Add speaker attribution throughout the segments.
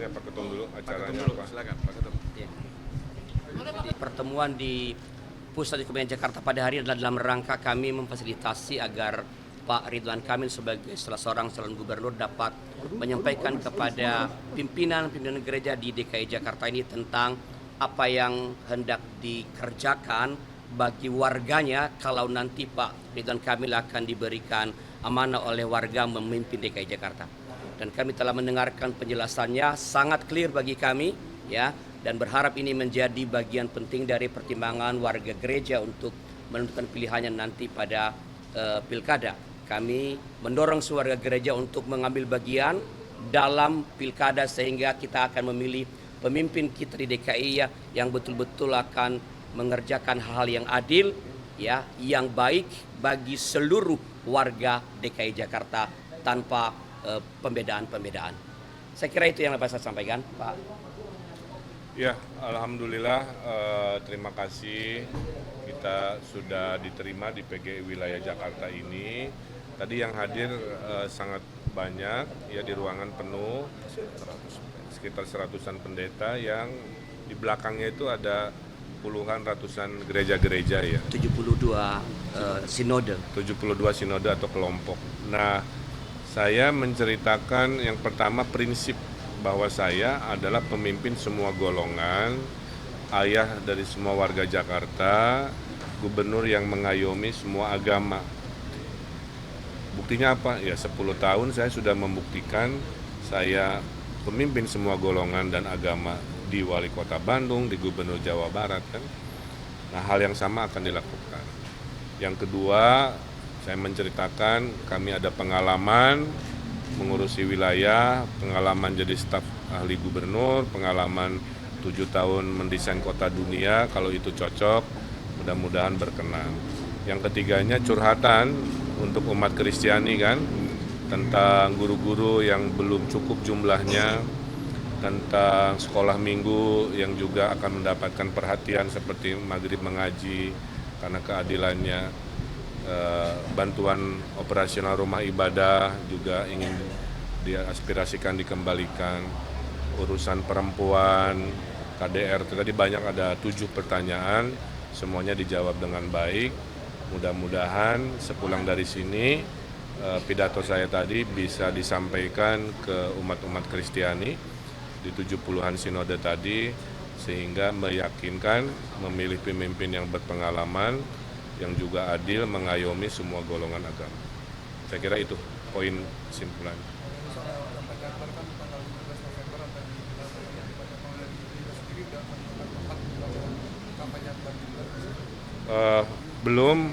Speaker 1: acaranya Pak Ketum dulu. Acaranya
Speaker 2: dulu,
Speaker 1: apa?
Speaker 2: silakan Pak Ketum.
Speaker 3: Ya. Jadi pertemuan di Pusat Ekonomi Jakarta pada hari ini adalah dalam rangka kami memfasilitasi agar Pak Ridwan Kamil sebagai salah seorang calon gubernur dapat menyampaikan kepada pimpinan gereja di DKI Jakarta ini tentang apa yang hendak dikerjakan bagi warganya kalau nanti Pak Ridwan Kamil akan diberikan amanah oleh warga memimpin DKI Jakarta. Dan kami telah mendengarkan penjelasannya, sangat clear bagi kami, ya, dan berharap ini menjadi bagian penting dari pertimbangan warga gereja untuk menentukan pilihannya nanti pada pilkada. Kami mendorong warga gereja untuk mengambil bagian dalam pilkada sehingga kita akan memilih pemimpin kita di DKI ya, yang betul-betul akan mengerjakan hal yang adil, ya, yang baik bagi seluruh warga DKI Jakarta tanpa pembedaan-pembedaan. Saya kira itu yang dapat saya sampaikan, Pak.
Speaker 1: Ya, alhamdulillah, terima kasih kita sudah diterima di PGI wilayah Jakarta ini. Tadi yang hadir sangat banyak, ya, di ruangan penuh, sekitar 100-an pendeta yang di belakangnya itu ada puluhan ratusan gereja-gereja, ya.
Speaker 3: 72 sinode.
Speaker 1: 72 sinode atau kelompok. Nah, saya menceritakan yang pertama prinsip bahwa saya adalah pemimpin semua golongan, ayah dari semua warga Jakarta, gubernur yang mengayomi semua agama. Buktinya apa? Ya 10 tahun saya sudah membuktikan saya pemimpin semua golongan dan agama di Wali Kota Bandung, di Gubernur Jawa Barat, kan. Nah, hal yang sama akan dilakukan. Yang kedua, saya menceritakan kami ada pengalaman mengurusi wilayah, pengalaman jadi staf ahli gubernur, pengalaman 7 tahun mendesain kota dunia, kalau itu cocok, mudah-mudahan berkenan. Yang ketiganya curhatan untuk umat Kristiani, kan, tentang guru-guru yang belum cukup jumlahnya, tentang sekolah minggu yang juga akan mendapatkan perhatian seperti maghrib mengaji karena keadilannya. Bantuan operasional rumah ibadah juga ingin diaspirasikan dikembalikan, urusan perempuan, KDR, tadi banyak, ada 7 pertanyaan, semuanya dijawab dengan baik. Mudah-mudahan sepulang dari sini pidato saya tadi bisa disampaikan ke umat-umat Kristiani di 70-an sinode tadi, sehingga meyakinkan memilih pemimpin yang berpengalaman, yang juga adil, mengayomi semua golongan agama. Saya kira itu poin kesimpulan. Belum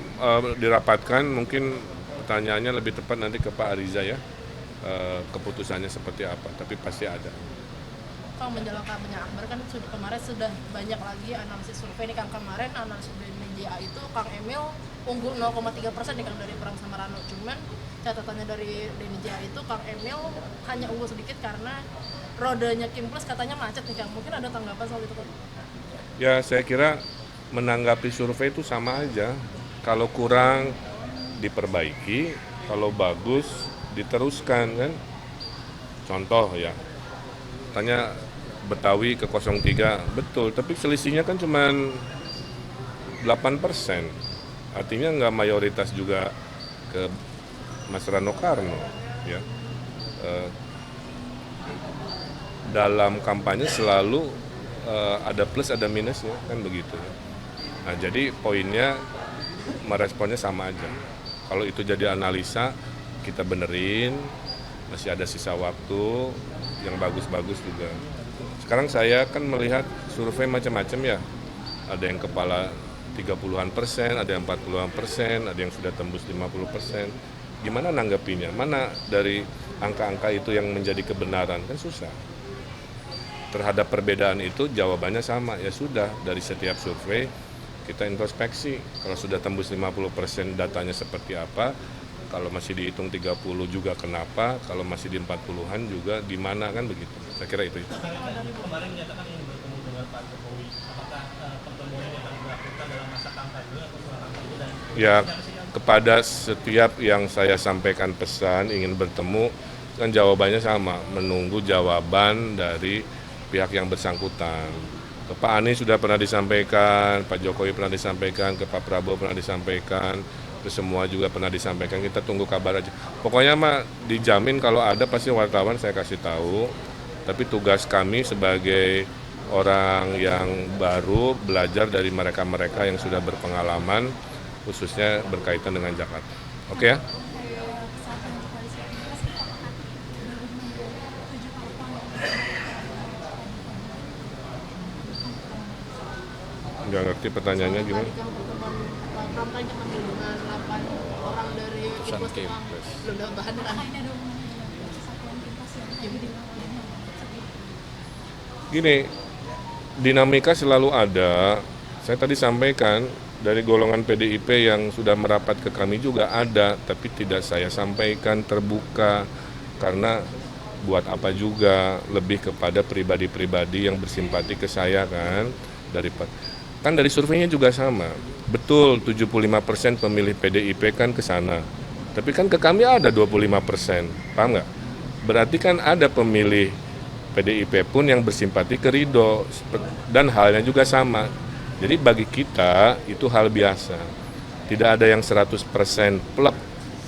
Speaker 1: dirapatkan, mungkin pertanyaannya lebih tepat nanti ke Pak Ariza, ya, keputusannya seperti apa, tapi pasti ada.
Speaker 4: Kang, menjelang kampanye Akbar kan kemarin sudah banyak lagi analisis survei nih Kang. Kemarin analisis dari DNJA itu Kang Emil unggul 0,3% nih Kang dari Perang Samarano. Cuman catatannya dari DNJA itu Kang Emil hanya unggul sedikit karena rodanya Kim Plus katanya macet nih Kang. Mungkin ada tanggapan soal itu Kang?
Speaker 1: Ya, saya kira menanggapi survei itu sama aja. Kalau kurang diperbaiki, kalau bagus diteruskan, kan. Contoh, ya, tanya Betawi ke 03, betul, tapi selisihnya kan cuma 8%. Artinya nggak mayoritas juga ke Mas Rano Karno, ya. Dalam kampanye selalu ada plus ada minusnya, kan begitu. Nah, jadi poinnya meresponnya sama aja. Kalau itu jadi analisa, kita benerin, masih ada sisa waktu, yang bagus-bagus juga. Sekarang saya kan melihat survei macam-macam, ya. Ada yang kepala 30-an%, ada yang 40-an%, ada yang sudah tembus 50%. Gimana nanggapinya? Mana dari angka-angka itu yang menjadi kebenaran? Kan susah. Terhadap perbedaan itu jawabannya sama, ya sudah, dari setiap survei kita introspeksi. Kalau sudah tembus 50% datanya seperti apa, kalau masih dihitung 30 juga kenapa, kalau masih di 40-an juga di mana, kan begitu. Saya kira itu.
Speaker 5: Kemarin menyatakan ingin bertemu dengan Pak Jokowi, apakah pertemuan yang akan dilakukan dalam masa kampanye atau setelah kampanye? Dan
Speaker 1: Ya, kepada setiap yang saya sampaikan pesan ingin bertemu, kan jawabannya sama, menunggu jawaban dari pihak yang bersangkutan. Ke Pak Anies sudah pernah disampaikan, Pak Jokowi pernah disampaikan, ke Pak Prabowo pernah disampaikan, ke semua juga pernah disampaikan, kita tunggu kabar aja. Pokoknya mah dijamin kalau ada pasti wartawan saya kasih tahu, tapi tugas kami sebagai orang yang baru belajar dari mereka-mereka yang sudah berpengalaman, khususnya berkaitan dengan Jakarta. Oke ya? Nggak ngerti pertanyaannya gimana?
Speaker 4: Tadi kan pertemuan kampanye kami dengan 8 orang dari Kipres belum dapat bahan kan?
Speaker 1: Gini, dinamika selalu ada. Saya tadi sampaikan dari golongan PDIP yang sudah merapat ke kami juga ada, tapi tidak saya sampaikan terbuka karena buat apa juga, lebih kepada pribadi-pribadi yang bersimpati ke saya kan dari surveinya juga sama. Betul 75% pemilih PDIP kan ke sana. Tapi kan ke kami ada 25%. Paham nggak? Berarti kan ada pemilih PDIP pun yang bersimpati ke Ridho, dan halnya juga sama. Jadi bagi kita itu hal biasa. Tidak ada yang 100% plek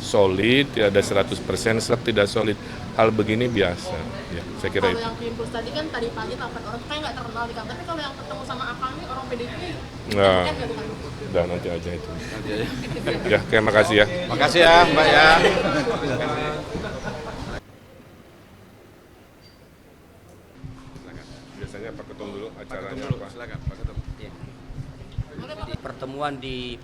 Speaker 1: solid, tidak ada 100% serap tidak solid. Hal begini biasa. Ya, saya kira
Speaker 4: Kalau
Speaker 1: itu.
Speaker 4: yang Kipres tadi kan tadi pagi 8 orang kayak nggak terkenal di kantor, tapi kalau yang ketemu sama Akami orang PDIP,
Speaker 1: Nah,
Speaker 4: kan nggak tuh kan?
Speaker 1: udah nanti aja itu. Ya, terima kasih ya.
Speaker 2: Makasih ya Mbak ya.
Speaker 1: Biasanya Pak Ketum dulu acaranya apa?
Speaker 2: Silakan Pak Ketum.
Speaker 3: Di pertemuan di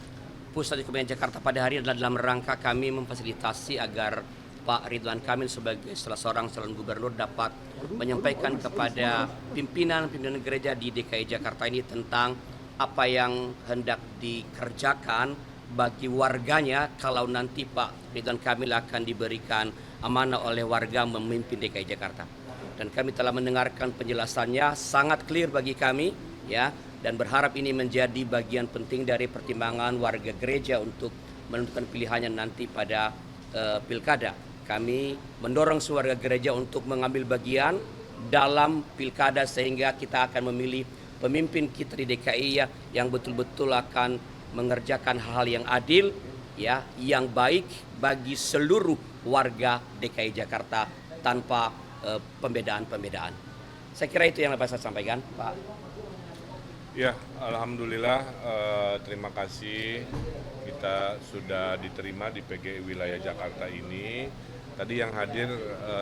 Speaker 3: Pusat Kementerian Jakarta pada hari ini adalah dalam rangka kami memfasilitasi agar Pak Ridwan Kamil sebagai salah seorang calon gubernur dapat menyampaikan kepada pimpinan gereja di DKI Jakarta ini tentang apa yang hendak dikerjakan bagi warganya kalau nanti Pak Ridwan Kamil akan diberikan amanah oleh warga memimpin DKI Jakarta. Dan kami telah mendengarkan penjelasannya, sangat clear bagi kami ya, dan berharap ini menjadi bagian penting dari pertimbangan warga gereja untuk menentukan pilihannya nanti pada pilkada. Kami mendorong warga gereja untuk mengambil bagian dalam pilkada sehingga kita akan memilih pemimpin kita di DKI ya, yang betul-betul akan mengerjakan hal yang adil ya, yang baik bagi seluruh warga DKI Jakarta tanpa pembedaan-pembedaan. Saya kira itu yang dapat saya sampaikan, Pak.
Speaker 1: Ya, alhamdulillah, terima kasih kita sudah diterima di PGI wilayah Jakarta ini. Tadi yang hadir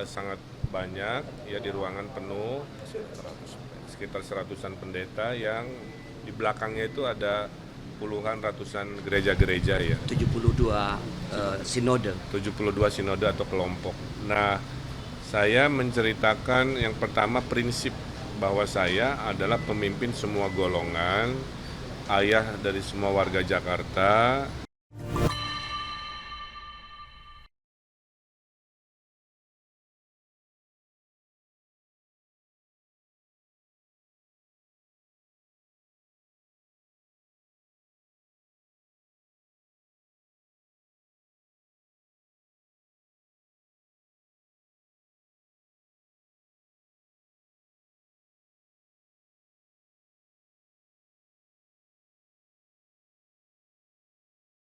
Speaker 1: sangat banyak, ya di ruangan penuh, sekitar 100-an pendeta yang di belakangnya itu ada puluhan ratusan gereja-gereja ya.
Speaker 3: 72 sinode.
Speaker 1: 72 sinode atau kelompok. Nah, saya menceritakan yang pertama prinsip bahwa saya adalah pemimpin semua golongan, ayah dari semua warga Jakarta,